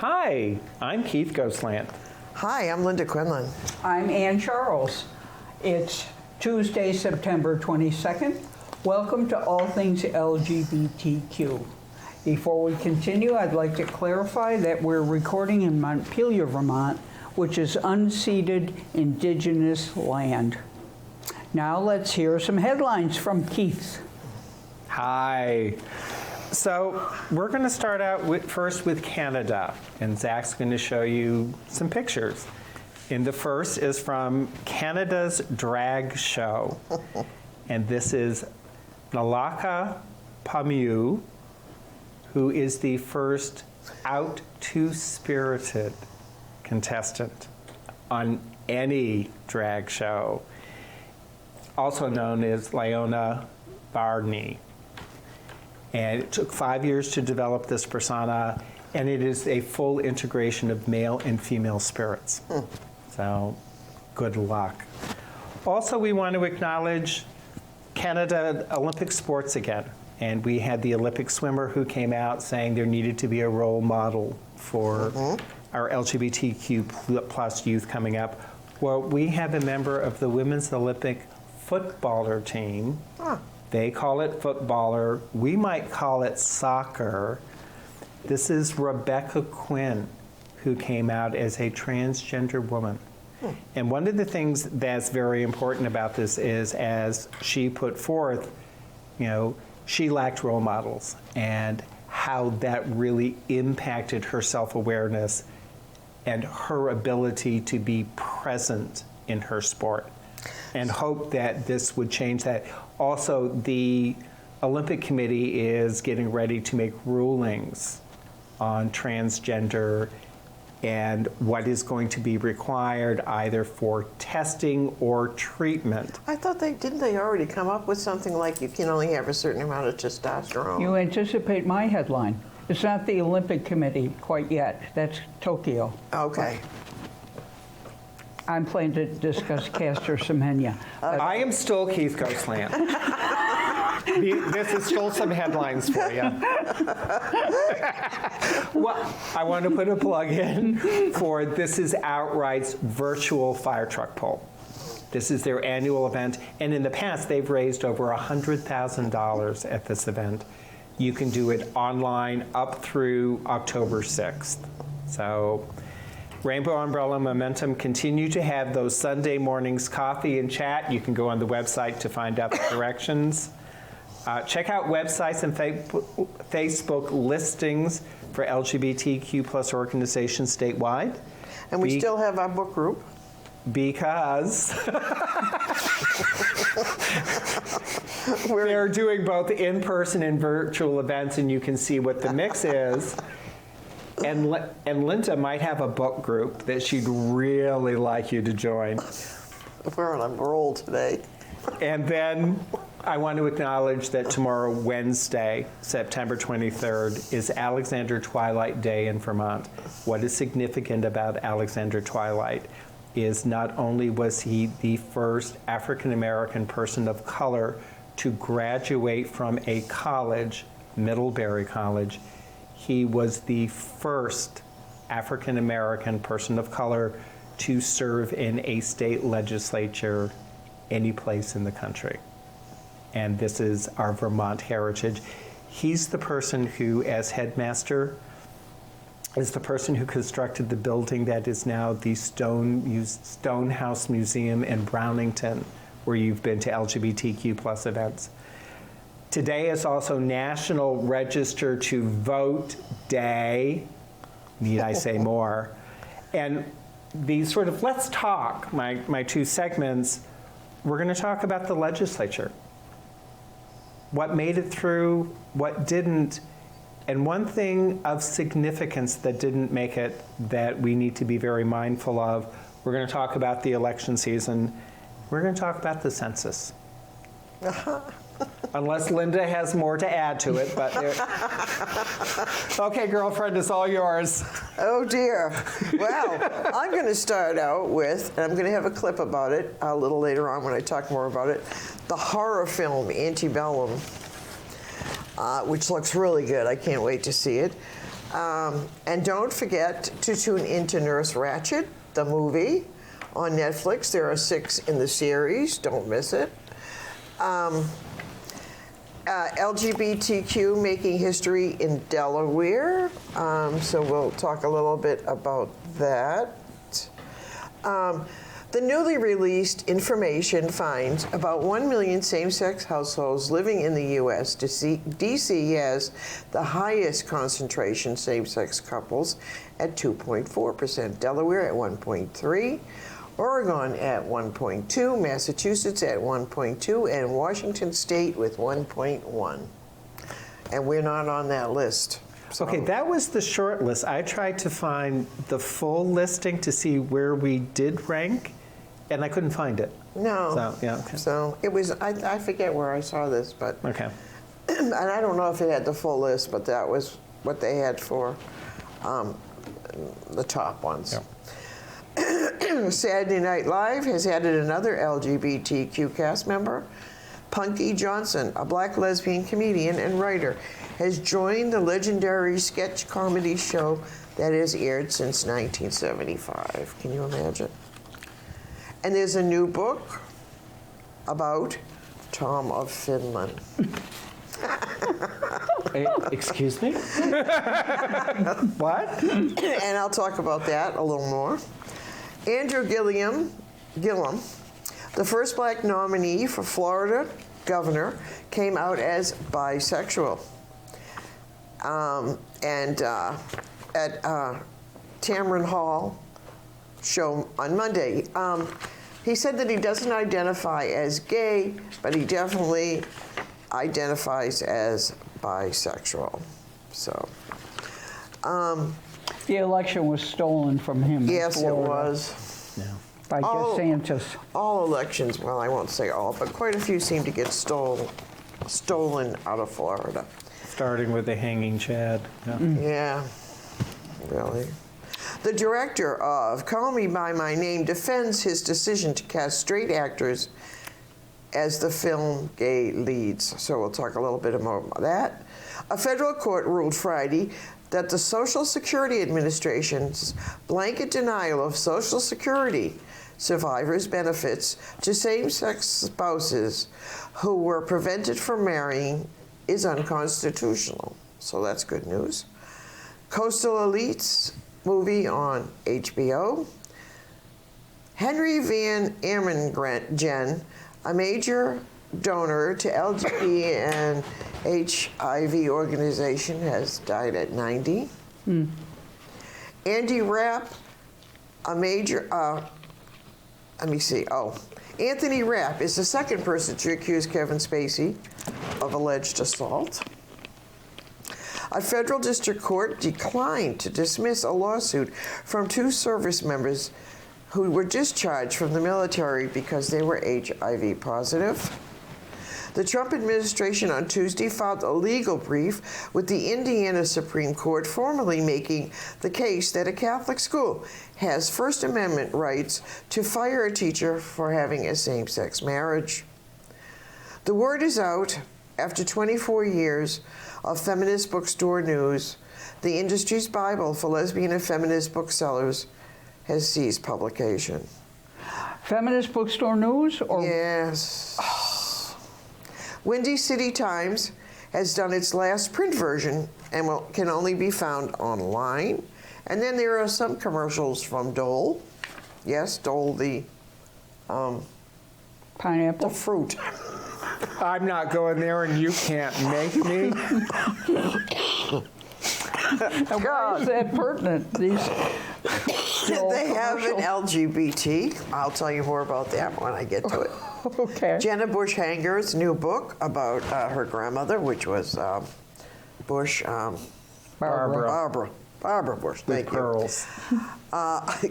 Hi, I'm Keith Goslant. Hi, I'm Linda Quinlan. I'm Ann Charles. It's Tuesday, September 22nd. Welcome to All Things LGBTQ. Before we continue, I'd like to clarify that we're recording in Montpelier, Vermont, which is unceded indigenous land. Now let's hear some headlines from Keith. Hi. So we're going to start out first with Canada, and Zach's going to show you some pictures. And the first is from Canada's drag show. And this is Nalaka Pamu, who is the first out two-spirited contestant on any drag show, also known as Leona Barney. And it took 5 years to develop this persona, and it is a full integration of male and female spirits. So, good luck. Also, we want to acknowledge Canada Olympic sports again. And we had the Olympic swimmer who came out saying there needed to be a role model for our LGBTQ plus youth coming up. Well, we have a member of the Women's Olympic footballer team. They call it footballer. We might call it soccer. This is Rebecca Quinn, who came out as a transgender woman. And one of the things that's very important about this is, as she put forth, you know, she lacked role models, and how that really impacted her self-awareness and her ability to be present in her sport. And hope that this would change that. Also, the Olympic Committee is getting ready to make rulings on transgender and what is going to be required either for testing or treatment. I thought didn't they already come up with something like you can only have a certain amount of testosterone? You anticipate my headline. It's not the Olympic Committee quite yet. That's Tokyo. Okay. I'm planning to discuss Castor Semenya. I am still Keith Goslant. This is still some headlines for you. Well, I want to put a plug in for This Is Outright's virtual fire truck pull. This is their annual event, and in the past they've raised over $100,000 at this event. You can do it online up through October 6th. So, Rainbow Umbrella Momentum continue to have those Sunday mornings coffee and chat. You can go on the website to find out the directions. Check out websites and Facebook listings for LGBTQ plus organizations statewide. And we still have our book group. Because they're doing both in-person and virtual events, and you can see what the mix is. And Linda might have a book group that she'd really like you to join. We're on a roll today. And then I want to acknowledge that tomorrow, Wednesday, September 23rd, is Alexander Twilight Day in Vermont. What is significant about Alexander Twilight is not only was he the first African-American person of color to graduate from a college, Middlebury College, he was the first African-American person of color to serve in a state legislature any place in the country. And this is our Vermont heritage. He's the person who, as headmaster, is the person who constructed the building that is now the Stonehouse Museum in Brownington, where you've been to LGBTQ plus events. Today is also National Register to Vote Day. Need I say more? And these sort of let's talk, my two segments, we're going to talk about the legislature. What made it through, what didn't, and one thing of significance that didn't make it that we need to be very mindful of. We're going to talk about the election season. We're going to talk about the census. Unless Linda has more to add to it, but okay, girlfriend, it's all yours. Oh dear. Well, I'm going to start out with, and I'm going to have a clip about it a little later on when I talk more about it, the horror film Antebellum, which looks really good. I can't wait to see it. And don't forget to tune into Nurse Ratched, the movie, on Netflix. There are 6 in the series. Don't miss it. LGBTQ making history in Delaware. So we'll talk a little bit about that. The newly released information finds about 1 million same-sex households living in the U.S. DC has the highest concentration same-sex couples at 2.4%, Delaware at 1.3%, Oregon at 1.2%, Massachusetts at 1.2%, and Washington State with 1.1%. And we're not on that list. So. Okay, that was the short list. I tried to find the full listing to see where we did rank, and I couldn't find it. No. So, yeah, okay. So it was, I forget where I saw this, but. Okay. And I don't know if it had the full list, but that was what they had for the top ones. Yep. Saturday Night Live has added another LGBTQ cast member. Punky Johnson, a black lesbian comedian and writer, has joined the legendary sketch comedy show that has aired since 1975. Can you imagine? And there's a new book about Tom of Finland. Excuse me? What? And I'll talk about that a little more. Andrew Gillum, the first black nominee for Florida governor, came out as bisexual. At Tamron Hall show on Monday, he said that he doesn't identify as gay, but he definitely identifies as bisexual. So. The election was stolen from him. Yes, it Florida was. Yeah. By DeSantis. All elections, well, I won't say all, but quite a few seem to get stolen out of Florida. Starting with the hanging Chad. Yeah. Yeah, really. The director of Call Me By My Name defends his decision to cast straight actors as the film gay leads. So we'll talk a little bit more about that. A federal court ruled Friday that the Social Security Administration's blanket denial of Social Security survivors' benefits to same-sex spouses who were prevented from marrying is unconstitutional. So that's good news. Coastal Elites movie on HBO. Henry Van Ermengren, a major donor to LGBT and HIV organization, has died at 90. Andy Rapp, a major, Anthony Rapp is the second person to accuse Kevin Spacey of alleged assault. A federal district court declined to dismiss a lawsuit from 2 service members who were discharged from the military because they were HIV positive. The Trump administration on Tuesday filed a legal brief with the Indiana Supreme Court, formally making the case that a Catholic school has First Amendment rights to fire a teacher for having a same-sex marriage. The word is out. After 24 years of feminist bookstore news, the industry's Bible for lesbian and feminist booksellers has ceased publication. Feminist bookstore news? Or Yes. Windy City Times has done its last print version and can only be found online. And then there are some commercials from Dole. Yes, Dole, the pineapple? fruit. I'm not going there, and you can't make me. Why is that pertinent? These They have an LGBT. I'll tell you more about that when I get to it. Okay. Jenna Bush Hanger's new book about her grandmother, which was Bush. Barbara. Barbara Bush. With Thank you. pearls.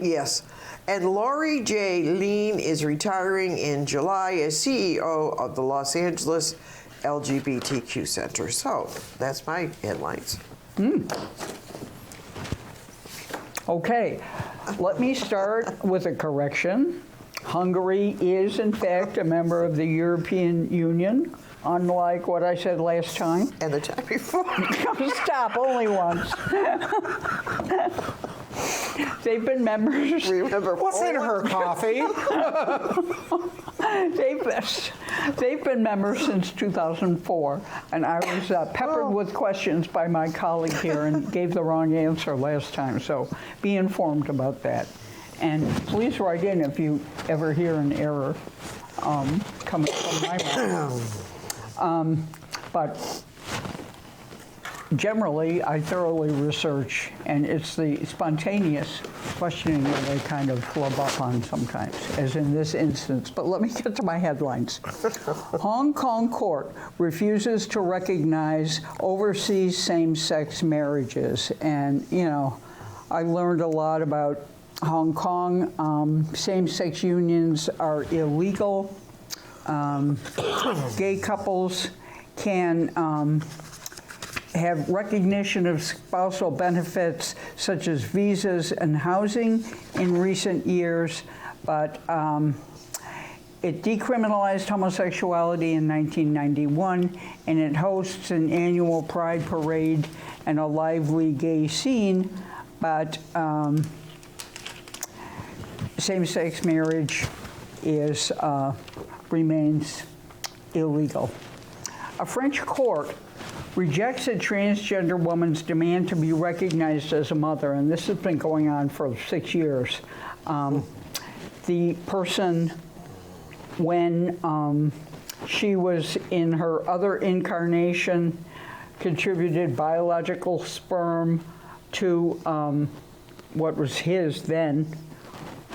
Yes. And Lori J. Lean is retiring in July as CEO of the Los Angeles LGBTQ Center. So that's my headlines. Okay. Let me start with a correction. Hungary is, in fact, a member of the European Union, unlike what I said last time. And the time before. Stop, only once. They've been members. Remember, What's in her coffee? They've been members since 2004, and I was peppered with questions by my colleague here and gave the wrong answer last time, so be informed about that. And please write in if you ever hear an error coming from my mouth. But generally, I thoroughly research, and it's the spontaneous questioning that I kind of flub up on sometimes, as in this instance. But let me get to my headlines. Hong Kong court refuses to recognize overseas same-sex marriages. And, you know, I learned a lot about Hong Kong. Same-sex unions are illegal. Gay couples can have recognition of spousal benefits such as visas and housing in recent years, but it decriminalized homosexuality in 1991, and it hosts an annual pride parade and a lively gay scene, but same-sex marriage remains illegal. A French court rejects a transgender woman's demand to be recognized as a mother, and this has been going on for 6 years. The person, when she was in her other incarnation, contributed biological sperm to what was his then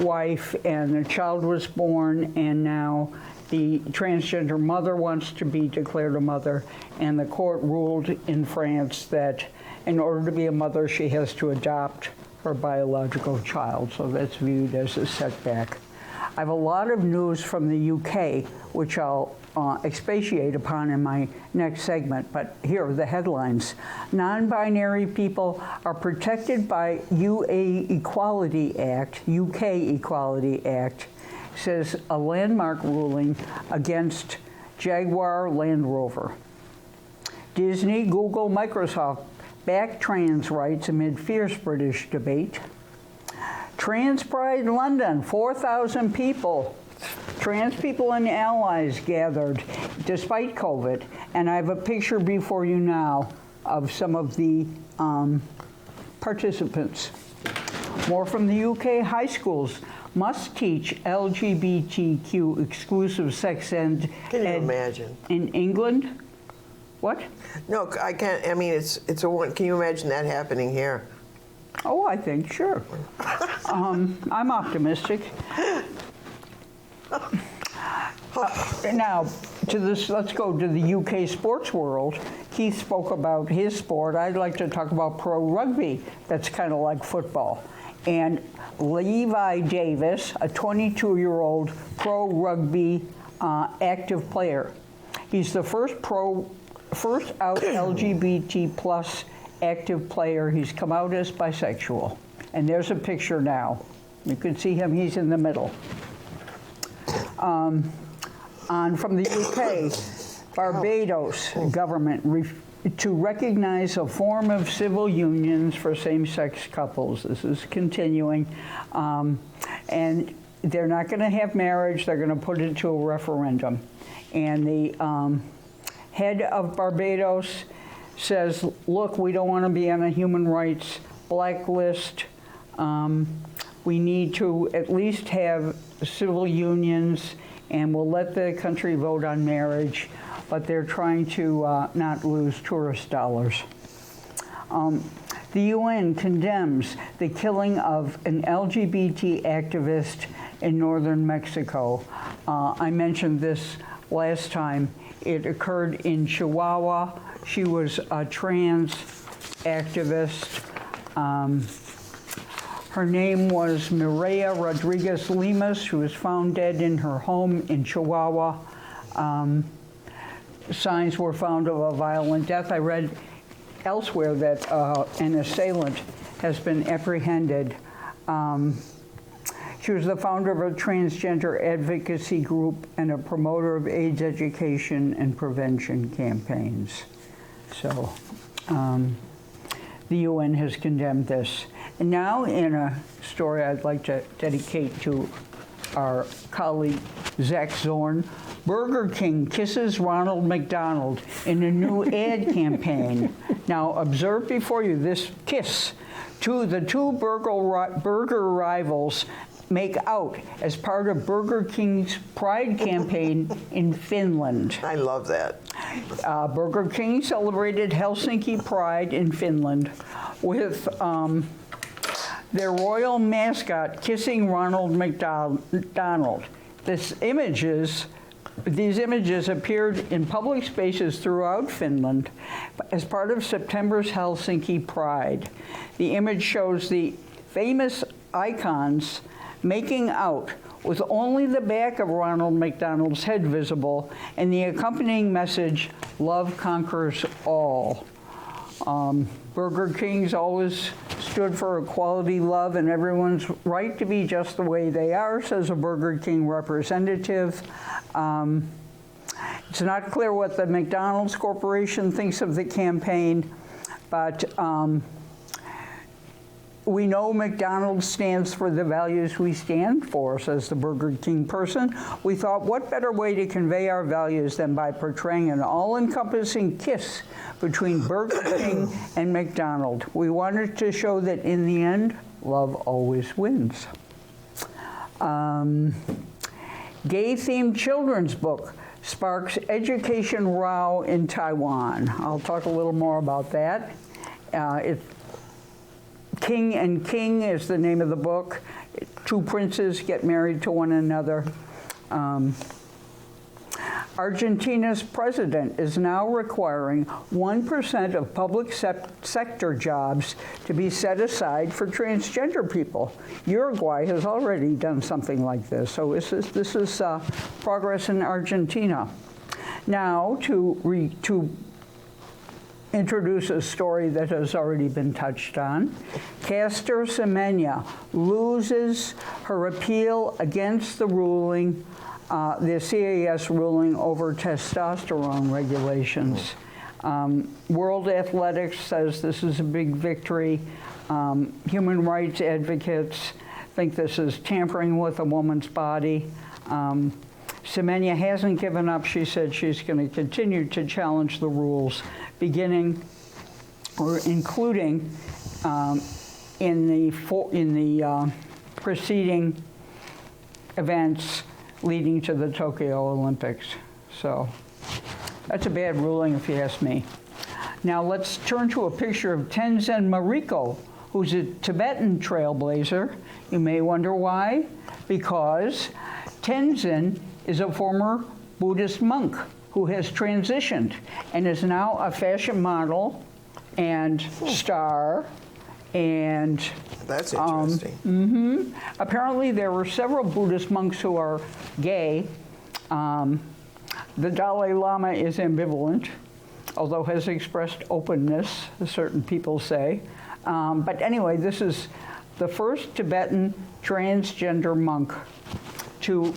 wife, and the child was born, and now the transgender mother wants to be declared a mother, and the court ruled in France that in order to be a mother, she has to adopt her biological child, so that's viewed as a setback. I have a lot of news from the UK, which I'll expatiate upon in my next segment, but here are the headlines. Non-binary people are protected by UK Equality Act, says a landmark ruling against Jaguar Land Rover. Disney, Google, Microsoft back trans rights amid fierce British debate. Trans Pride London, 4,000 people. Trans people and allies gathered despite COVID. And I have a picture before you now of some of the participants. More from the UK. High schools must teach LGBTQ exclusive sex ed. Can you imagine? In England? What? No, I can't. I mean, it's a one. Can you imagine that happening here? Oh, I think, sure. I'm optimistic. Now, let's go to the UK sports world. Keith spoke about his sport. I'd like to talk about pro rugby. That's kind of like football. And Levi Davis, a 22-year-old pro rugby active player. He's the first out LGBT plus active player. He's come out as bisexual. And there's a picture now. You can see him, he's in the middle. On from the UK, Barbados government to recognize a form of civil unions for same-sex couples. This is continuing. And they're not going to have marriage. They're going to put it to a referendum. And the head of Barbados says, look, we don't want to be on a human rights blacklist. We need to at least have civil unions, and we'll let the country vote on marriage, but they're trying to not lose tourist dollars. The UN condemns the killing of an LGBT activist in northern Mexico. I mentioned this last time. It occurred in Chihuahua. She was a trans activist. Her name was Mireya Rodriguez Lemus. She was found dead in her home in Chihuahua. Signs were found of a violent death. I read elsewhere that an assailant has been apprehended. She was the founder of a transgender advocacy group and a promoter of AIDS education and prevention campaigns. So the UN has condemned this. And now in a story I'd like to dedicate to our colleague Zach Zorn, Burger King kisses Ronald McDonald in a new ad campaign. Now observe before you this kiss. The two burger rivals make out as part of Burger King's Pride campaign in Finland. I love that. Burger King celebrated Helsinki Pride in Finland with their royal mascot kissing Ronald McDonald. These images appeared in public spaces throughout Finland as part of September's Helsinki Pride. The image shows the famous icons making out with only the back of Ronald McDonald's head visible and the accompanying message, "Love conquers all." Burger King's always stood for equality, love, and everyone's right to be just the way they are, says a Burger King representative. It's not clear what the McDonald's Corporation thinks of the campaign, but we know McDonald's stands for the values we stand for, says the Burger King person. We thought, what better way to convey our values than by portraying an all-encompassing kiss between Burger King and McDonald. We wanted to show that in the end, love always wins. Gay-themed children's book sparks education row in Taiwan. I'll talk a little more about that. King and King is the name of the book. Two princes get married to one another. Argentina's president is now requiring 1% of public sector jobs to be set aside for transgender people. Uruguay has already done something like this, so this is progress in Argentina. Now, to introduce a story that has already been touched on. Caster Semenya loses her appeal against the ruling, the CAS ruling over testosterone regulations. World Athletics says this is a big victory. Human rights advocates think this is tampering with a woman's body. Semenya hasn't given up. She said she's going to continue to challenge the rules, beginning or including in the preceding events leading to the Tokyo Olympics. So that's a bad ruling if you ask me. Now let's turn to a picture of Tenzin Mariko, who's a Tibetan trailblazer. You may wonder why. Because Tenzin is a former Buddhist monk who has transitioned and is now a fashion model and star. And that's interesting. Apparently there were several Buddhist monks who are gay. The Dalai Lama is ambivalent, although has expressed openness, certain people say. But anyway, this is the first Tibetan transgender monk to,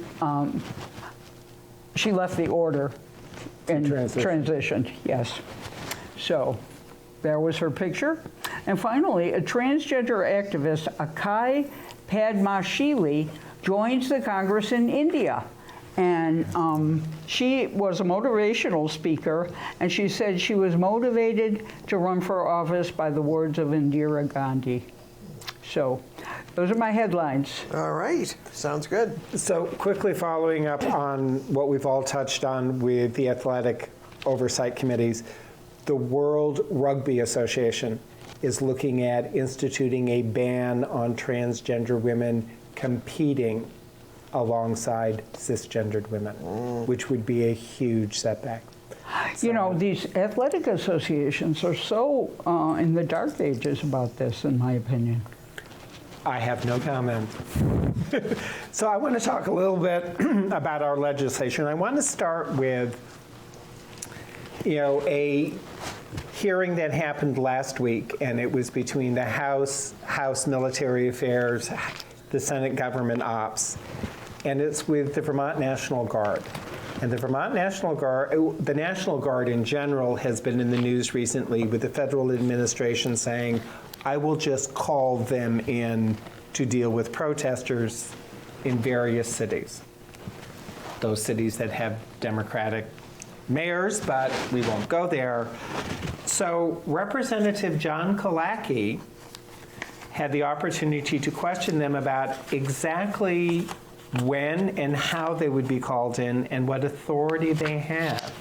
she left the order and transitioned, yes. So there was her picture. And finally, a transgender activist, Akai Padmashili, joins the Congress in India. And she was a motivational speaker, and she said she was motivated to run for office by the words of Indira Gandhi. So those are my headlines. All right, sounds good. So quickly following up on what we've all touched on with the athletic oversight committees, the World Rugby Association is looking at instituting a ban on transgender women competing alongside cisgendered women, which would be a huge setback. You know, these athletic associations are so in the dark ages about this, in my opinion. I have no comment. So I want to talk a little bit about our legislation. I want to start with, a hearing that happened last week, and it was between the House Military Affairs, the Senate Government Ops, and it's with the Vermont National Guard. And the Vermont National Guard, the National Guard in general, has been in the news recently with the federal administration saying, I will just call them in to deal with protesters in various cities. Those cities that have Democratic mayors, but we won't go there. So Representative John Kalaki had the opportunity to question them about exactly when and how they would be called in and what authority they have.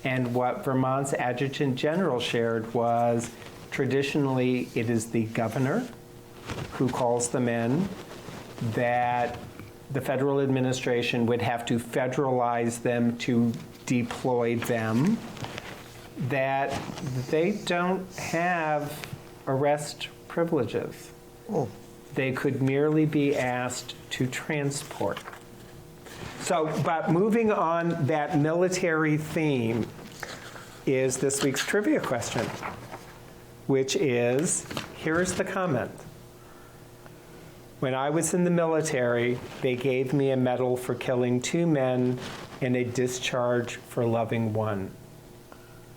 And what Vermont's Adjutant General shared was traditionally it is the governor who calls them in, that the federal administration would have to federalize them to deploy them, that they don't have arrest privileges. Oh. They could merely be asked to transport. So, but moving on that military theme is this week's trivia question, which is, here's the comment. When I was in the military, they gave me a medal for killing 2 men and a discharge for loving 1.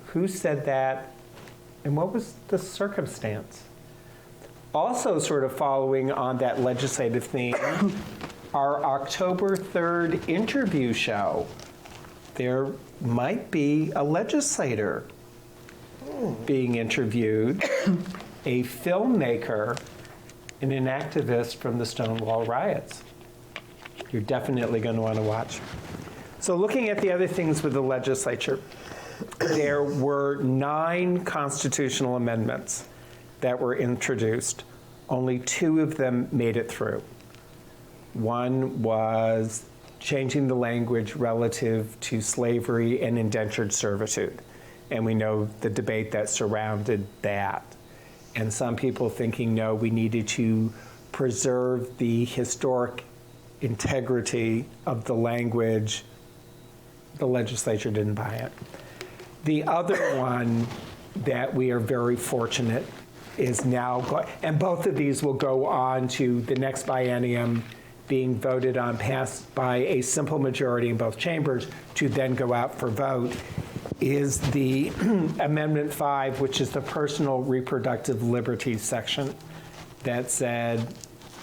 Who said that, and what was the circumstance? Also sort of following on that legislative theme, our October 3rd interview show, there might be a legislator being interviewed, a filmmaker, and an activist from the Stonewall riots. You're definitely going to want to watch. So looking at the other things with the legislature, there were 9 constitutional amendments that were introduced. Only 2 of them made it through. One was changing the language relative to slavery and indentured servitude. And we know the debate that surrounded that. And some people thinking, no, we needed to preserve the historic integrity of the language. The legislature didn't buy it. The other one that we are very fortunate is now, and both of these will go on to the next biennium being voted on, passed by a simple majority in both chambers to then go out for vote, is the Amendment 5, which is the personal reproductive liberties section that said,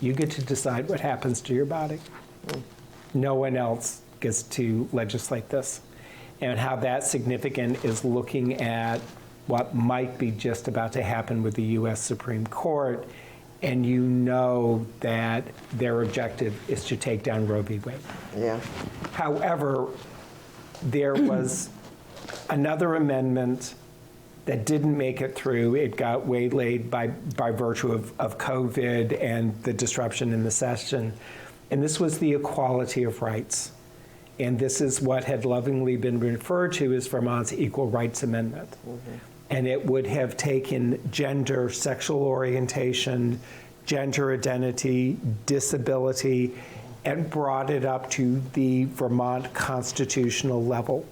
you get to decide what happens to your body. No one else gets to legislate this. And how that's significant is looking at what might be just about to happen with the U.S. Supreme Court, and you know that their objective is to take down Roe v. Wade. Yeah. However, there was another amendment that didn't make it through. It got waylaid by virtue of COVID and the disruption in the session. And this was the equality of rights. And this is what had lovingly been referred to as Vermont's Equal Rights Amendment. Mm-hmm. And it would have taken gender, sexual orientation, gender identity, disability, and brought it up to the Vermont constitutional level.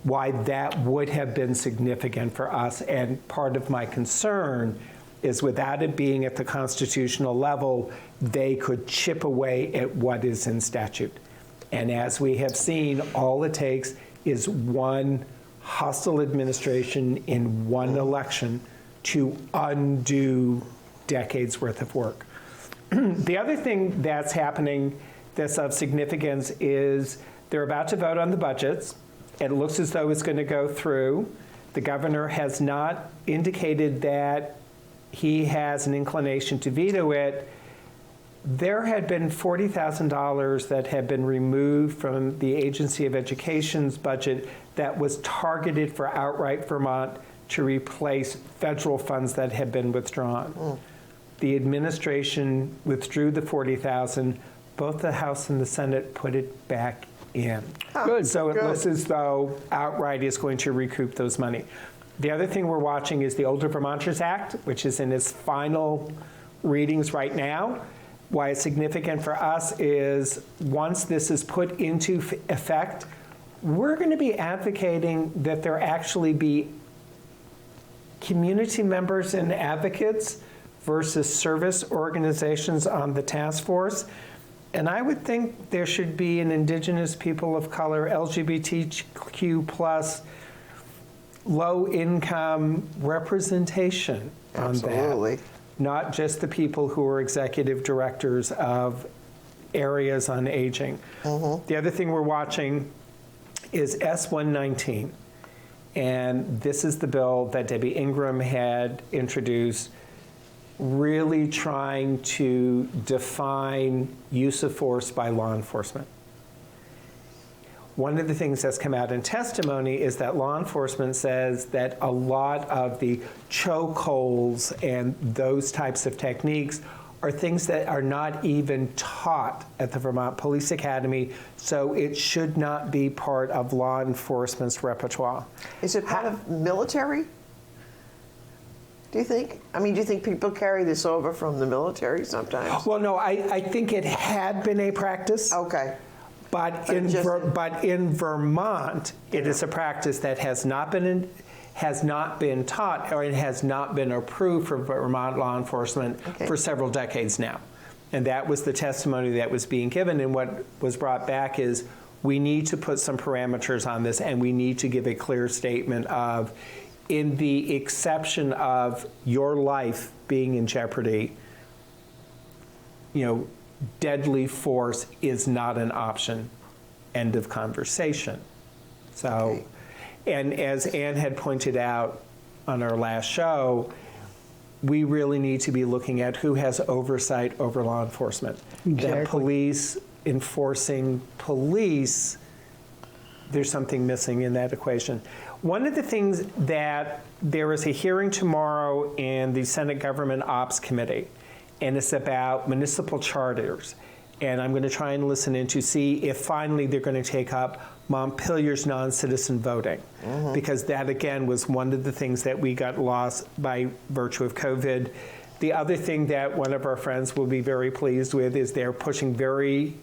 Why that would have been significant for us, and part of my concern is without it being at the constitutional level, they could chip away at what is in statute. And as we have seen, all it takes is one hostile administration in one election to undo decades worth of work. The other thing that's happening that's of significance is they're about to vote on the budgets. It looks as though it's going to go through. The governor has not indicated that he has an inclination to veto it. There had been $40,000 that had been removed from the Agency of Education's budget that was targeted for Outright Vermont to replace federal funds that had been withdrawn. The administration withdrew the $40,000. Both the House and the Senate put it back in. Good. So it looks as though Outright is going to recoup those money. The other thing we're watching is the Older Vermonters Act, which is in its final readings right now. Why it's significant for us is once this is put into effect, we're going to be advocating that there actually be community members and advocates versus service organizations on the task force. And I would think there should be an Indigenous people of color, LGBTQ plus, low-income representation on Absolutely. that. Not just the people who are executive directors of areas on aging. The other thing we're watching is S-119. And this is the bill that Debbie Ingram had introduced, really trying to define use of force by law enforcement. One of the things that's come out in testimony is that law enforcement says that a lot of the chokeholds and those types of techniques are things that are not even taught at the Vermont Police Academy, so it should not be part of law enforcement's repertoire. Is it part of military? Do you think? I mean, do you think people carry this over from the military sometimes? Well, no, I think it had been a practice. Okay. But in Vermont, it is a practice that has not been taught, or it has not been approved for Vermont law enforcement for several decades now. And that was the testimony that was being given. And what was brought back is we need to put some parameters on this, and we need to give a clear statement of, in the exception of your life being in jeopardy, deadly force is not an option. End of conversation. So, and as Ann had pointed out on our last show, we really need to be looking at who has oversight over law enforcement. Exactly. The police enforcing police, there's something missing in that equation. One of the things that there is a hearing tomorrow in the Senate Government Ops Committee, and it's about municipal charters. And I'm going to try and listen in to see if finally they're going to take up Montpelier's non-citizen voting. Because that, again, was one of the things that we got lost by virtue of COVID. The other thing that one of our friends will be very pleased with is they're pushing very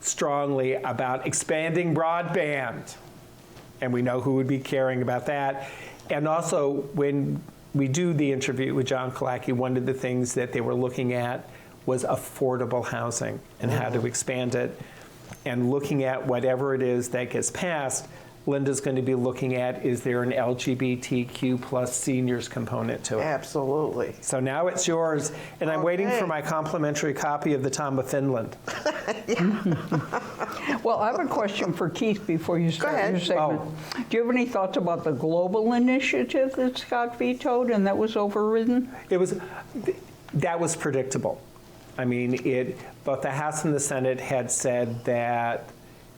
strongly about expanding broadband. And we know who would be caring about that. And also, when we do the interview with John Kalaki, one of the things that they were looking at was affordable housing and how to expand it. And looking at whatever it is that gets passed, Linda's going to be looking at, is there an LGBTQ plus seniors component to it? Absolutely. So now it's yours, and I'm waiting for my complimentary copy of the Tom of Finland. Well, I have a question for Keith before you start ahead. your segment. Do you have any thoughts about the global initiative that Scott vetoed and that was overridden? That was predictable. I mean, both the House and the Senate had said that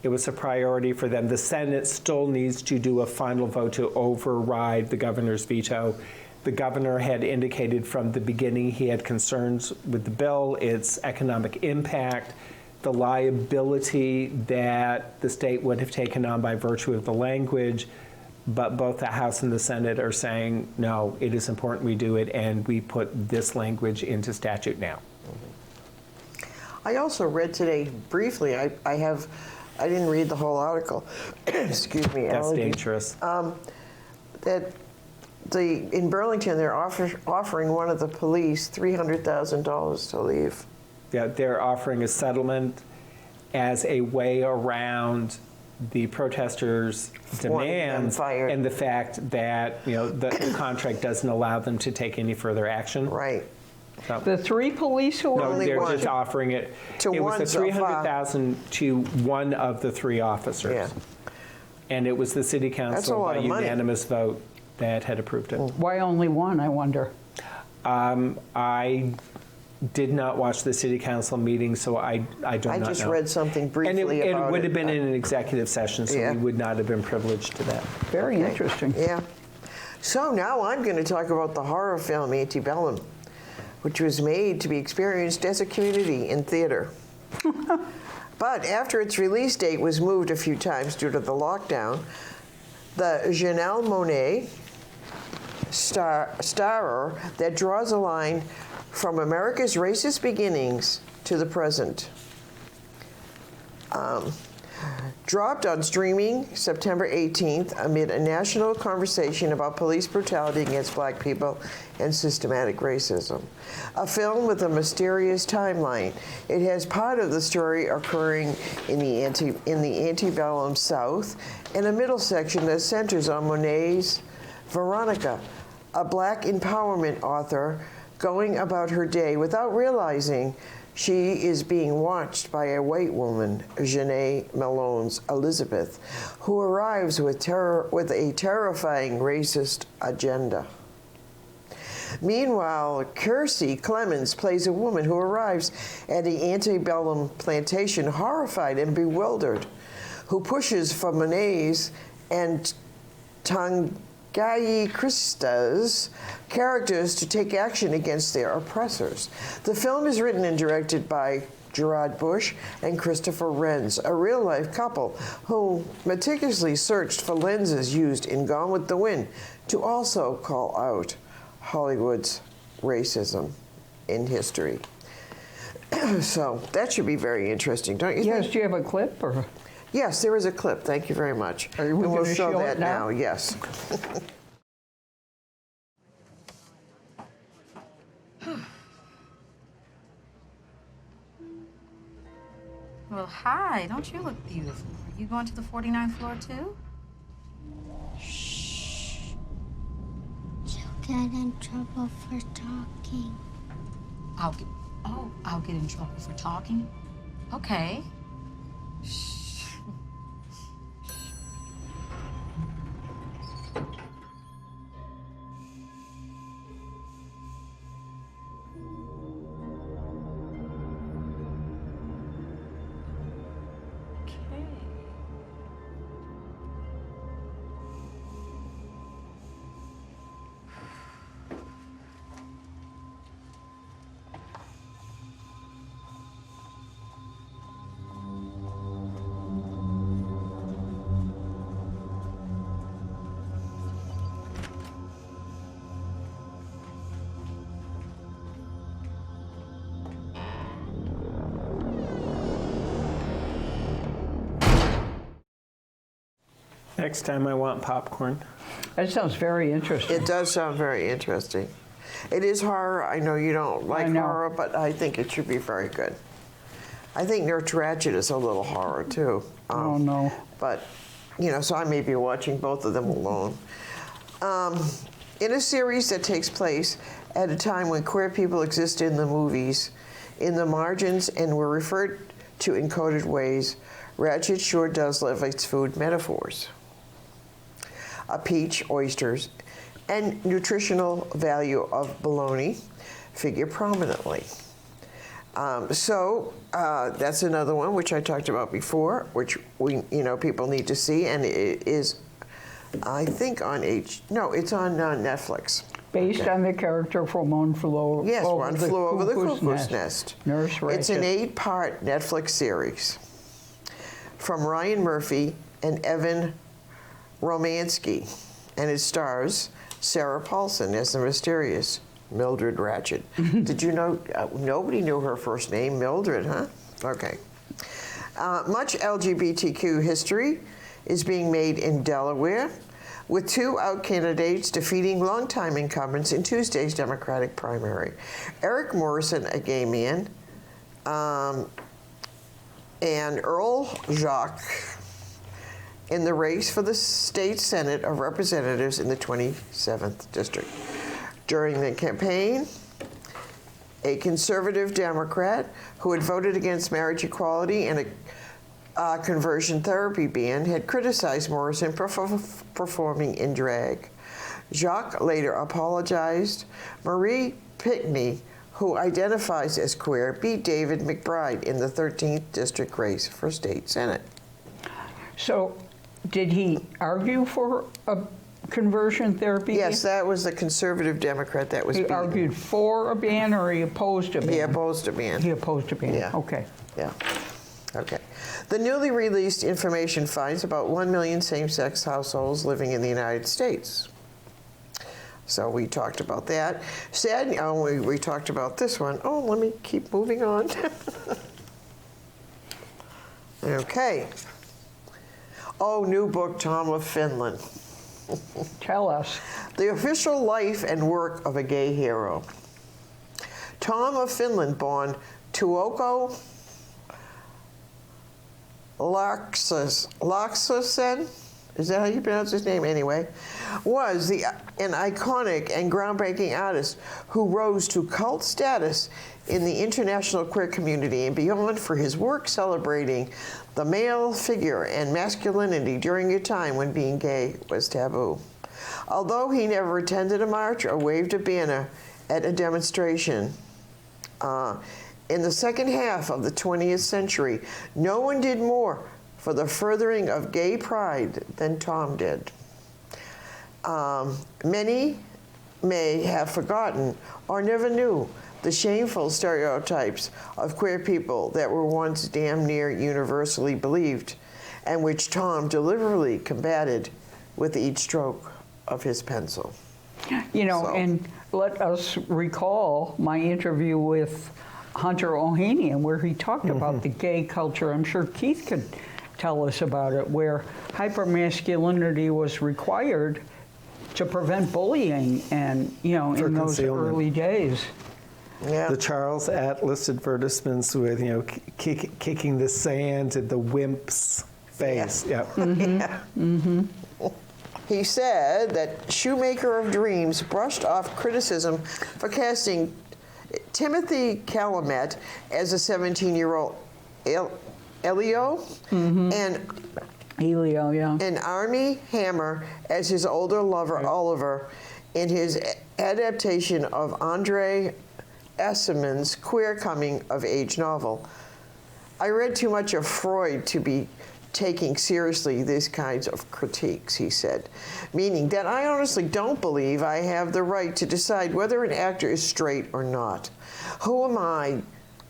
it was a priority for them. The Senate still needs to do a final vote to override the governor's veto. The governor had indicated from the beginning he had concerns with the bill, its economic impact, the liability that the state would have taken on by virtue of the language. But both the House and the Senate are saying, no, it is important we do it, and we put this language into statute now. I also read today briefly. I didn't read the whole article. Excuse me. That's allergies. dangerous. That in Burlington they're offering one of the police $300,000 to leave. Yeah, they're offering a settlement as a way around the protesters' demands and the fact that the contract doesn't allow them to take any further action. Right. So, The three police who were Only they're one. just offering it. To it was one the so far. $300,000 to one of the three officers. Yeah. And it was the city That's a council lot by of money. unanimous vote that had approved it. Why only one, I wonder? I did not watch the city council meeting, so I do not know. I just read something briefly and about it. it would have been in an executive session, so Yeah. we would not have been privileged to that. Very interesting. Yeah. So now I'm going to talk about the horror film Antebellum, which was made to be experienced as a community in theater. But after its release date was moved a few times due to the lockdown, the Janelle Monáe starer that draws a line from America's racist beginnings to the present. Dropped on streaming September 18th amid a national conversation about police brutality against black people and systematic racism. A film with a mysterious timeline. It has part of the story occurring in the antebellum South and a middle section that centers on Monet's Veronica, a black empowerment author going about her day without realizing she is being watched by a white woman, Janae Malone's Elizabeth, who arrives with a terrifying racist agenda. Meanwhile, Kiersey Clemens plays a woman who arrives at the antebellum plantation horrified and bewildered, who pushes for Monet's and Tanguy Krista's characters to take action against their oppressors. The film is written and directed by Gerard Bush and Christopher Renz, a real-life couple who meticulously searched for lenses used in Gone with the Wind to also call out Hollywood's racism in history. So that should be very interesting, don't you think? Yes, do you have a clip? Or? Yes, there is a clip. Thank you very much. Are we and we'll gonna show show that it now? Yes. Well, hi. Don't you look beautiful? Are you going to the 49th floor, too? She'll get in trouble for talking. I'll get in trouble for talking? Okay. Next time I want popcorn. That sounds very interesting. It does sound very interesting. It is horror. I know you don't like know. horror, but I think it should be very good. I think Nurse Ratched is a little horror, too. Oh, no. But, you know, so I may be watching both of them alone. In a series that takes place at a time when queer people exist in the movies, in the margins, and were referred to in coded ways, Ratched sure does love its food metaphors. A peach, oysters, and nutritional value of bologna figure prominently. That's another one which I talked about before, which people need to see, and it is, I think, it's on Netflix. Based on the character from One Flew Over Yes, the One Flew Over the Cuckoo's Cuckoo's Nest. Nurse Ratched. It's an 8-part Netflix series from Ryan Murphy and Evan Romansky, and it stars Sarah Paulson as the mysterious Mildred Ratched. Did you know, nobody knew her first name, Mildred, huh? Okay. Much LGBTQ history is being made in Delaware, with 2 out candidates defeating longtime incumbents in Tuesday's Democratic primary. Eric Morrison, a gay man, and Earl Jacques in the race for the state Senate of Representatives in the 27th District. During the campaign, a conservative Democrat who had voted against marriage equality and a conversion therapy ban had criticized Morrison for performing in drag. Jacques later apologized. Marie Pitney, who identifies as queer, beat David McBride in the 13th District race for state Senate. So, did he argue for a conversion therapy? Yes, that was the conservative Democrat that was He beaten. argued for a ban, or he opposed a ban? He opposed a ban. He opposed a ban. Yeah. Okay. Yeah. Okay. The newly released information finds about 1 million same-sex households living in the United States. So we talked about that. We talked about this one. Oh, let me keep moving on. Okay. Oh, new book, Tom of Finland. Tell us. The official life and work of a gay hero. Tom of Finland, born Tuokko Laaksonen, is that how you pronounce his name anyway, was an iconic and groundbreaking artist who rose to cult status in the international queer community and beyond for his work celebrating the male figure and masculinity during a time when being gay was taboo. Although he never attended a march or waved a banner at a demonstration, in the second half of the 20th century, no one did more for the furthering of gay pride than Tom did. Many may have forgotten or never knew the shameful stereotypes of queer people that were once damn near universally believed, and which Tom deliberately combated with each stroke of his pencil. You know, So- and let us recall my interview with Hunter Ohanian, where he talked about the gay culture. I'm sure Keith could tell us about it, where hypermasculinity was required to prevent bullying, and For in those concealment. early days. Yeah. The Charles Atlas advertisements with, kicking the sand at the wimp's face. Yeah. He said that Shoemaker of Dreams brushed off criticism for casting Timothy Chalamet as a 17-year-old Elio and Elio, yeah. Armie Hammer as his older lover Oliver in his adaptation of Andre Aciman's queer coming-of-age novel. I read too much of Freud to be taking seriously these kinds of critiques, he said, meaning that I honestly don't believe I have the right to decide whether an actor is straight or not. Who am I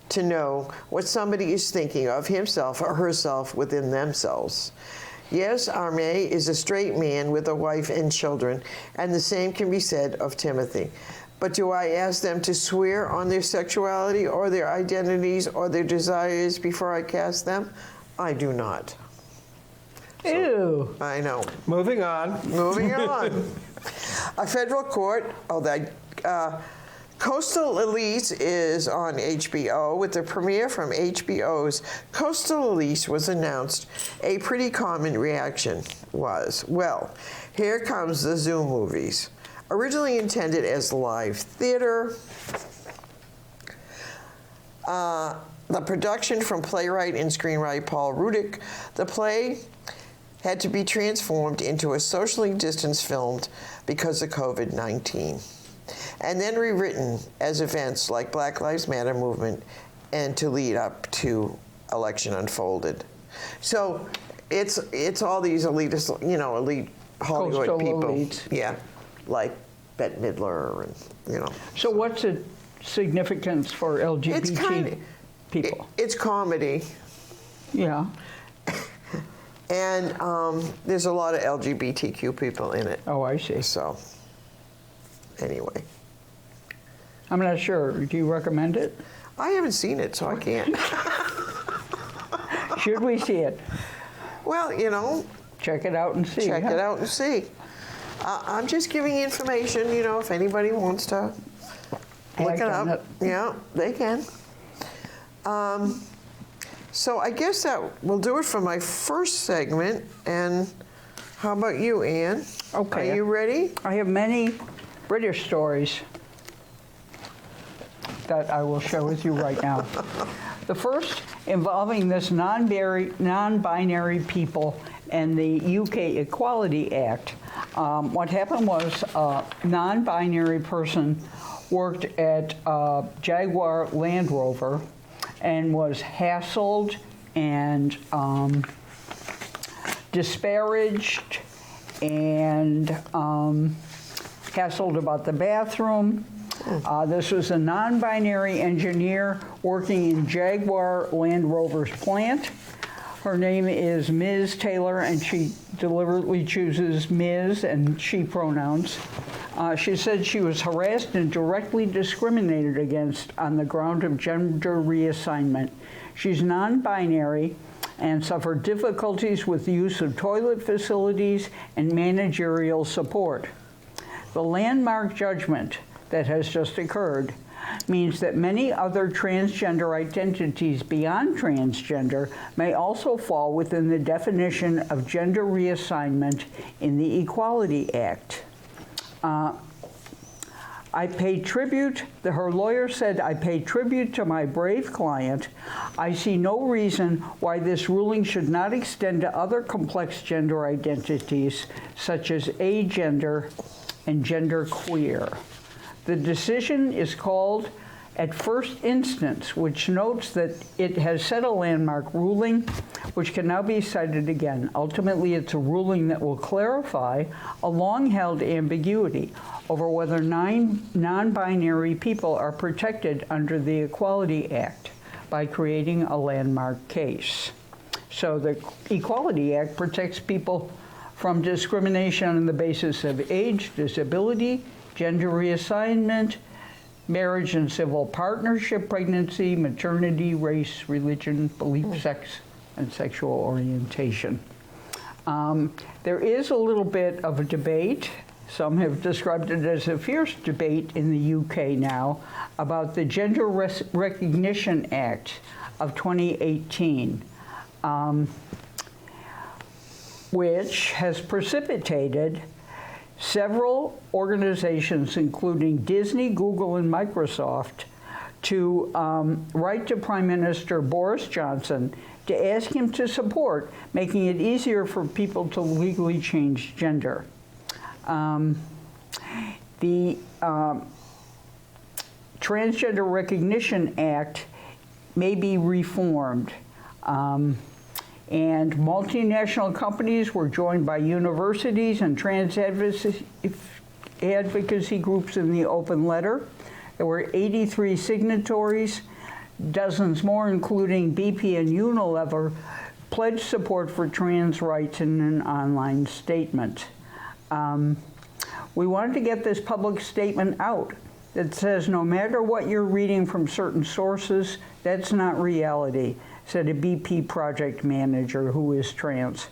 to know what somebody is thinking of himself or herself within themselves? Yes, Armé is a straight man with a wife and children, and the same can be said of Timothy. But do I ask them to swear on their sexuality or their identities or their desires before I cast them? I do not. Ew. I know. Moving on. Moving on. A federal court, Coastal Elise is on HBO. With the premiere from HBO's Coastal Elise was announced, a pretty common reaction was, well, here comes the Zoom movies. Originally intended as live theater, the production from playwright and screenwriter Paul Rudick, the play had to be transformed into a socially distanced film because of COVID-19, and then rewritten as events like Black Lives Matter movement and to lead up to election unfolded. So it's all these elitist, elite Hollywood Coastal people. elites. Yeah, like Bette Midler and, So what's the significance for LGBT people? It's comedy. Yeah. And there's a lot of LGBTQ people in it. Oh, I see. So, anyway. I'm not sure. Do you recommend it? I haven't seen it, so I can't. Should we see it? Well, Check it out and see. check it out and see. I'm just giving you information, if anybody wants to look Act it on up. Yeah, they can. So I guess that will do it for my first segment. And how about you, Anne? Okay. Are you ready? I have many British stories that I will share with you right now. The first involving this non-binary people and the UK Equality Act. What happened was a non-binary person worked at Jaguar Land Rover and was hassled and disparaged and hassled about the bathroom. This was a non-binary engineer working in Jaguar Land Rover's plant. Her name is Ms. Taylor, and she deliberately chooses Ms. and she pronouns. She said she was harassed and directly discriminated against on the ground of gender reassignment. She's non-binary, and suffered difficulties with the use of toilet facilities and managerial support. The landmark judgment that has just occurred means that many other transgender identities beyond transgender may also fall within the definition of gender reassignment in the Equality Act. I pay tribute, her lawyer said, I pay tribute to my brave client. I see no reason why this ruling should not extend to other complex gender identities, such as agender and genderqueer. The decision is called at first instance, which notes that it has set a landmark ruling, which can now be cited again. Ultimately, it's a ruling that will clarify a long-held ambiguity over whether non-binary people are protected under the Equality Act by creating a landmark case. So the Equality Act protects people from discrimination on the basis of age, disability, gender reassignment, marriage and civil partnership, pregnancy, maternity, race, religion, belief, sex, and sexual orientation. There is a little bit of a debate. Some have described it as a fierce debate in the UK now about the Gender Recognition Act of 2018, which has precipitated several organizations, including Disney, Google, and Microsoft, to write to Prime Minister Boris Johnson to ask him to support making it easier for people to legally change gender. The Transgender Recognition Act may be reformed. And multinational companies were joined by universities and trans advocacy groups in the open letter. There were 83 signatories. Dozens more, including BP and Unilever, pledged support for trans rights in an online statement. We wanted to get this public statement out that says no matter what you're reading from certain sources, that's not reality, said a BP project manager who is trans.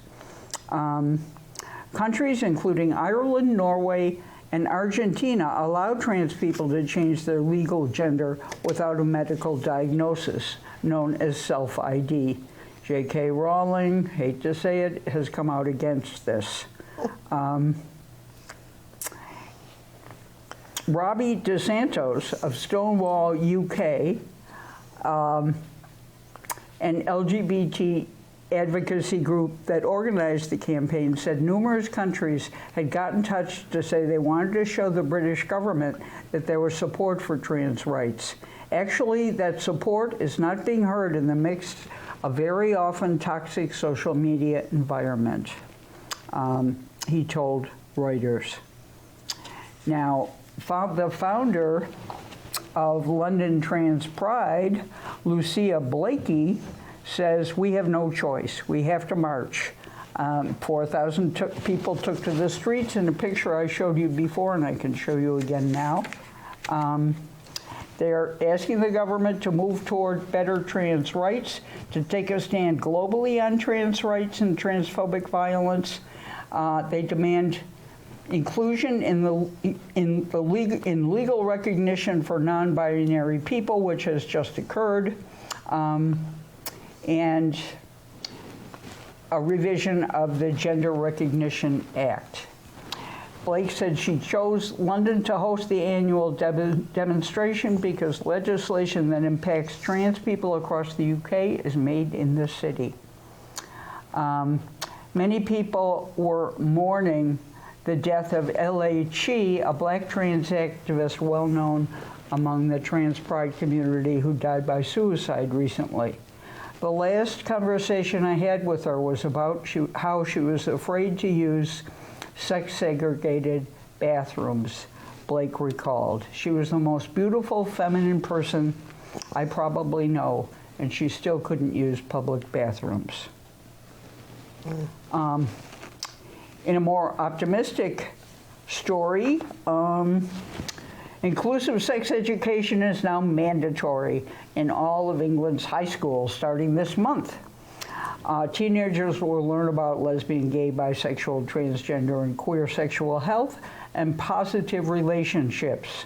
Countries including Ireland, Norway, and Argentina allow trans people to change their legal gender without a medical diagnosis, known as self-ID. J.K. Rowling, hate to say it, has come out against this. Robbie DeSantos of Stonewall UK, an LGBT advocacy group that organized the campaign, said numerous countries had got in touch to say they wanted to show the British government that there was support for trans rights. Actually, that support is not being heard in the mixed, a very often toxic social media environment, he told Reuters. Now, the founder of London Trans Pride, Lucia Blakey, says we have no choice. We have to march. 4,000 people took to the streets in a picture I showed you before, and I can show you again now. They're asking the government to move toward better trans rights, to take a stand globally on trans rights and transphobic violence. They demand inclusion in legal recognition for non-binary people, which has just occurred, and a revision of the Gender Recognition Act. Blake said she chose London to host the annual demonstration because legislation that impacts trans people across the UK is made in the city. Many people were mourning the death of L.A. Chi, a black trans activist well known among the trans pride community who died by suicide recently. The last conversation I had with her was about how she was afraid to use sex-segregated bathrooms, Blake recalled. She was the most beautiful feminine person I probably know, and she still couldn't use public bathrooms. In a more optimistic story, inclusive sex education is now mandatory in all of England's high schools starting this month. Teenagers will learn about lesbian, gay, bisexual, transgender, and queer sexual health and positive relationships.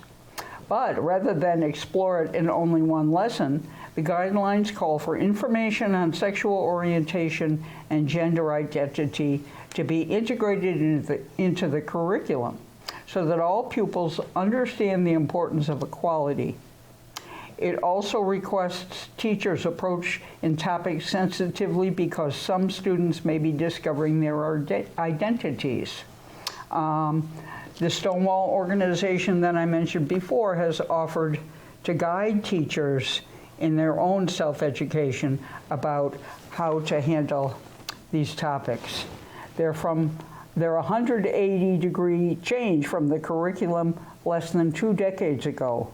But rather than explore it in only one lesson, the guidelines call for information on sexual orientation and gender identity to be integrated into the curriculum so that all pupils understand the importance of equality. It also requests teachers approach in topics sensitively because some students may be discovering their identities. The Stonewall organization that I mentioned before has offered to guide teachers in their own self-education about how to handle these topics. They're a 180-degree change from the curriculum less than 2 decades ago.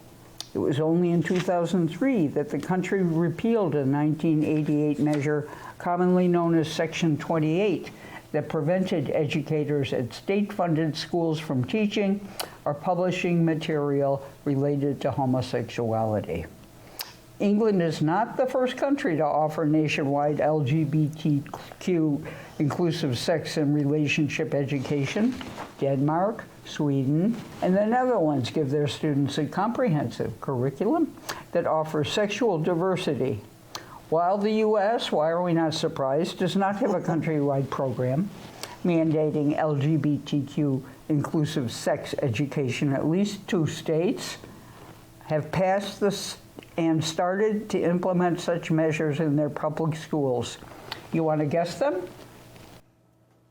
It was only in 2003 that the country repealed a 1988 measure commonly known as Section 28 that prevented educators at state-funded schools from teaching or publishing material related to homosexuality. England is not the first country to offer nationwide LGBTQ inclusive sex and relationship education. Denmark, Sweden, and the Netherlands give their students a comprehensive curriculum that offers sexual diversity. While the U.S., why are we not surprised, does not have a countrywide program mandating LGBTQ inclusive sex education, at least 2 states have passed this and started to implement such measures in their public schools. You want to guess them?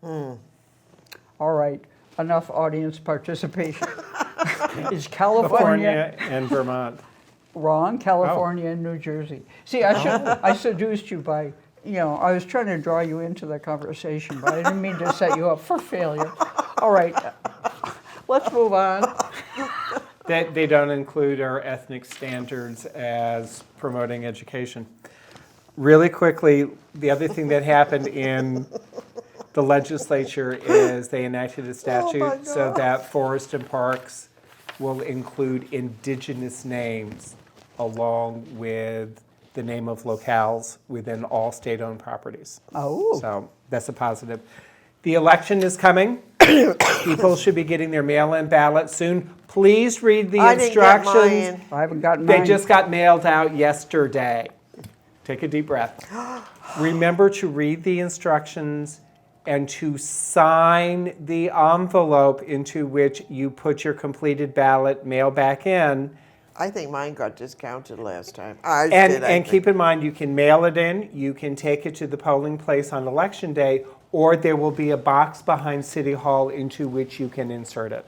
All right, enough audience participation. Is California and Vermont. wrong? California and New Jersey. See, I seduced you by, I was trying to draw you into the conversation, but I didn't mean to set you up for failure. All right, let's move on. They don't include our ethnic standards as promoting education. Really quickly, the other thing that happened in the legislature is they enacted a statute so that forests and parks will include indigenous names along with the name of locales within all state-owned properties. Oh. So that's a positive. The election is coming. People should be getting their mail-in ballots soon. Please read the instructions. I didn't get mine. I haven't gotten mine. They just got mailed out yesterday. Take a deep breath. Remember to read the instructions and to sign the envelope into which you put your completed ballot mail back in. I think mine got discounted last time. And keep in mind, you can mail it in, you can take it to the polling place on election day, or there will be a box behind City Hall into which you can insert it.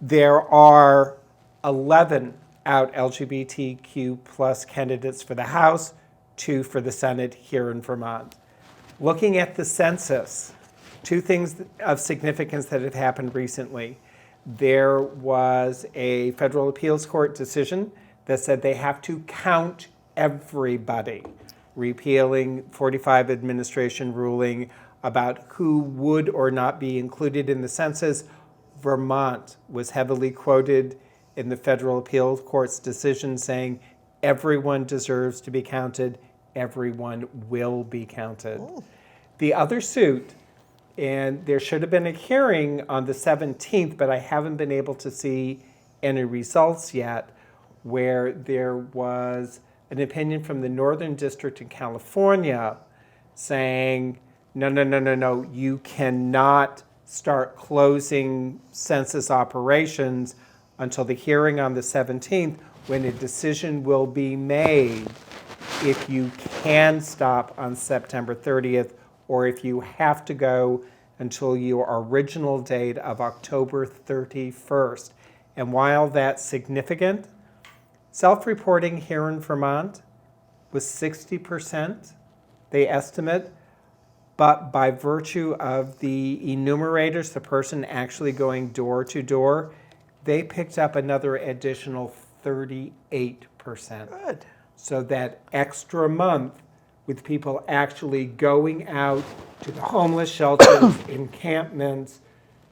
There are 11 out LGBTQ plus candidates for the House, 2 for the Senate here in Vermont. Looking at the census, 2 things of significance that have happened recently. There was a federal appeals court decision that said they have to count everybody, repealing 45 administration ruling about who would or not be included in the census. Vermont was heavily quoted in the federal appeals court's decision saying everyone deserves to be counted, everyone will be counted. Ooh. The other suit, and there should have been a hearing on the 17th, but I haven't been able to see any results yet, where there was an opinion from the Northern District in California saying, no, you cannot start closing census operations until the hearing on the 17th, when a decision will be made if you can stop on September 30th or if you have to go until your original date of October 31st. And while that's significant, self-reporting here in Vermont was 60%, they estimate, but by virtue of the enumerators, the person actually going door to door, they picked up another additional 38%. Good. So that extra month with people actually going out to the homeless shelters, encampments,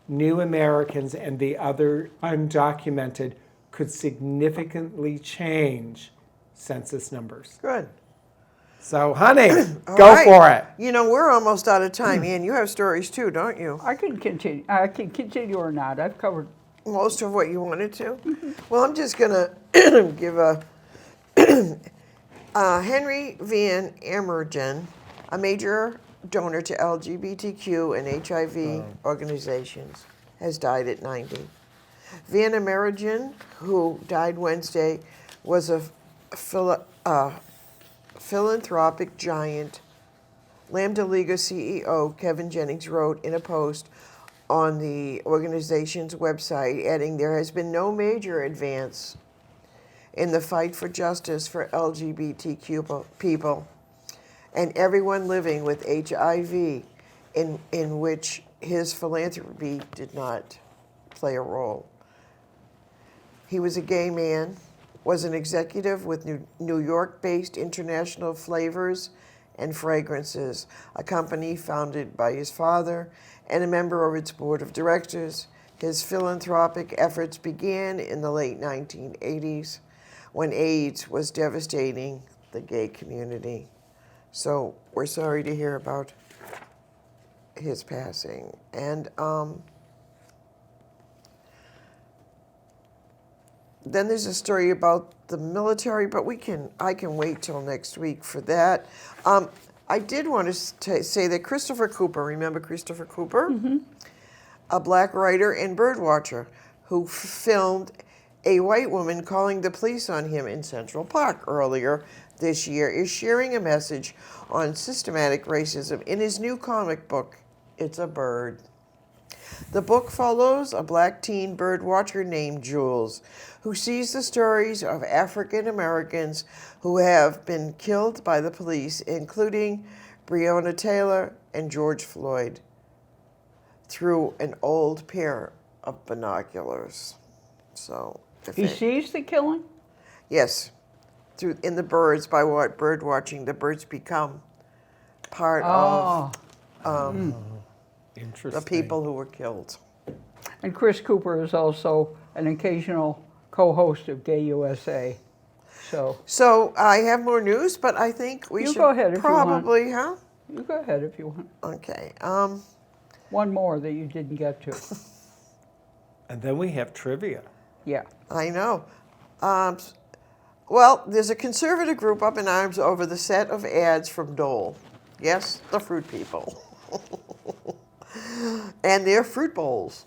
New Americans, and the other undocumented could significantly change census numbers. Good. So, honey, All go right. for it. You know, we're almost out of time, Ann. You have stories too, don't you? I can continue. I can continue or not. I've covered. Most of what you wanted to? Well, I'm just going to give a Henry Van Amergen, a major donor to LGBTQ and HIV organizations, has died at 90. Van Amergen, who died Wednesday, was a philanthropic giant. Lambda Liga CEO Kevin Jennings wrote in a post on the organization's website, adding, "There has been no major advance in the fight for justice for LGBTQ people and everyone living with HIV in which his philanthropy did not play a role." He was a gay man, was an executive with New York-based International Flavors and Fragrances, a company founded by his father, and a member of its board of directors. His philanthropic efforts began in the late 1980s when AIDS was devastating the gay community. So we're sorry to hear about his passing. And then there's a story about the military, but I can wait till next week for that. I did want to say that Christopher Cooper, remember Christopher Cooper? Mm-hmm. A black writer and birdwatcher who filmed a white woman calling the police on him in Central Park earlier this year, is sharing a message on systematic racism in his new comic book, It's a Bird. The book follows a black teen bird watcher named Jules, who sees the stories of African Americans who have been killed by the police, including Breonna Taylor and George Floyd, through an old pair of binoculars. So He sees the killing? yes, in the birds, by what bird watching, the birds become part of Interesting. the people who were killed. And Chris Cooper is also an occasional co-host of Gay USA. So I have more news, but I think we You should go ahead if you want. probably, huh? You go ahead if you want. Okay. One more that you didn't get to. And then we have trivia. Yeah. I know. Well, there's a conservative group up in arms over the set of ads from Dole. Yes, the fruit people. And their fruit bowls.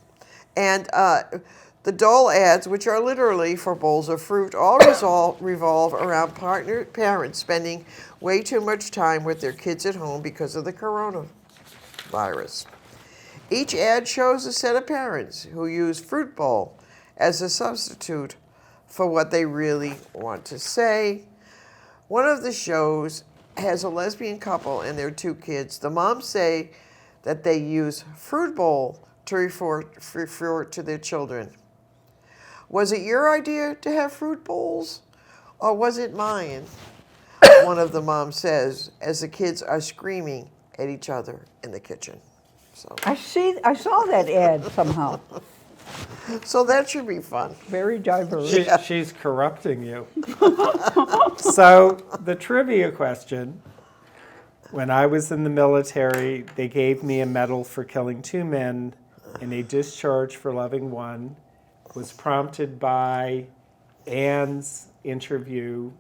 And the Dole ads, which are literally for bowls of fruit, all revolve around parents spending way too much time with their kids at home because of the coronavirus. Each ad shows a set of parents who use fruit bowl as a substitute for what they really want to say. One of the shows has a lesbian couple and their 2 kids. The moms say that they use fruit bowl to refer to their children. Was it your idea to have fruit bowls, or was it mine? One of the moms says, as the kids are screaming at each other in the kitchen. I saw that ad somehow. So that should be fun. Very diverse. She's corrupting you. So the trivia question, when I was in the military, they gave me a medal for killing 2 men and a discharge for loving one. Was prompted by Anne's interview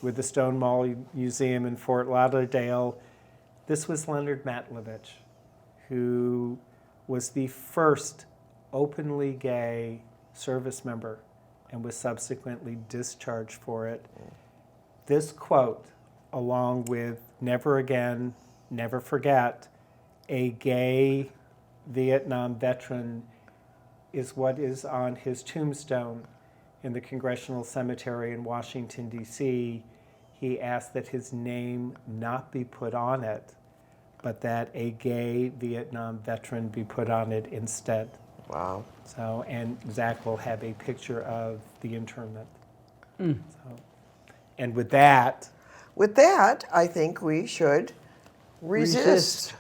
with the Stonewall Museum in Fort Lauderdale. This was Leonard Matlovich, who was the first openly gay service member and was subsequently discharged for it. This quote, along with "Never again, never forget," a gay Vietnam veteran, is what is on his tombstone in the Congressional Cemetery in Washington, D.C. He asked that his name not be put on it, but that a gay Vietnam veteran be put on it instead. Wow. So, and Zach will have a picture of the interment. So, and with that, With that, I think we should resist.